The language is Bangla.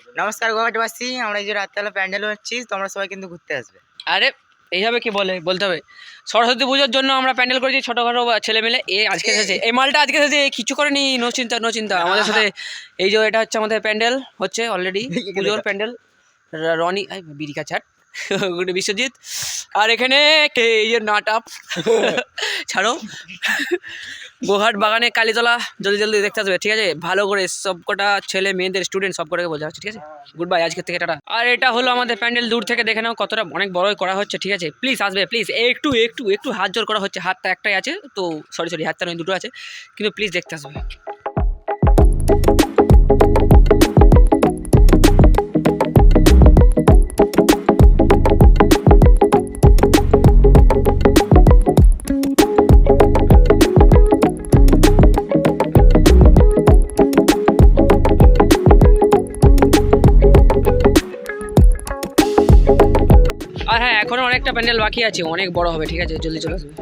নমস্কার গুয়াহাটিবাসী, আমরা এই যে রাত্রেবেলা প্যান্ডেল হচ্ছি, তোমরা সবাই কিন্তু ঘুরতে আসবে। আরে এইভাবে কি বলতে হবে। সরস্বতী পুজোর জন্য আমরা প্যান্ডেল করেছি ছোটখাটো ছেলে মিলে। আজকে এসেছে, এই মালটা আজকে এসেছে, কিছু করেনি। নো চিন্তা আমাদের সাথে। এই যে এটা হচ্ছে আমাদের প্যান্ডেল হচ্ছে অলরেডি পুজোর প্যান্ডেল। রনি বিরিকা চাট বিশ্বজিৎ, আর এখানে এই যে নাটআপ ছাড়ো। গোহাট বাগানে কালীতলা জলদি দেখতে আসবে, ঠিক আছে? ভালো করে সব কটা ছেলে মেয়েদের স্টুডেন্ট সব কটাকে বোঝা হচ্ছে, ঠিক আছে? গুড বাই, আজকের থেকে টাটা। আর এটা হলো আমাদের প্যান্ডেল, দূর থেকে দেখে নাও কতটা অনেক বড়ই করা হচ্ছে, ঠিক আছে? প্লিজ আসবে, প্লিজ। একটু হাত জোর করা হচ্ছে, হাতটা একটাই আছে তো, সরি হাতটা নয়, দুটো আছে, কিন্তু প্লিজ দেখতে আসবে। আর হ্যাঁ, এখনো অনেকটা প্যান্ডেল বাকি আছে, অনেক বড় হবে, ঠিক আছে? জলদি চলে আসবে।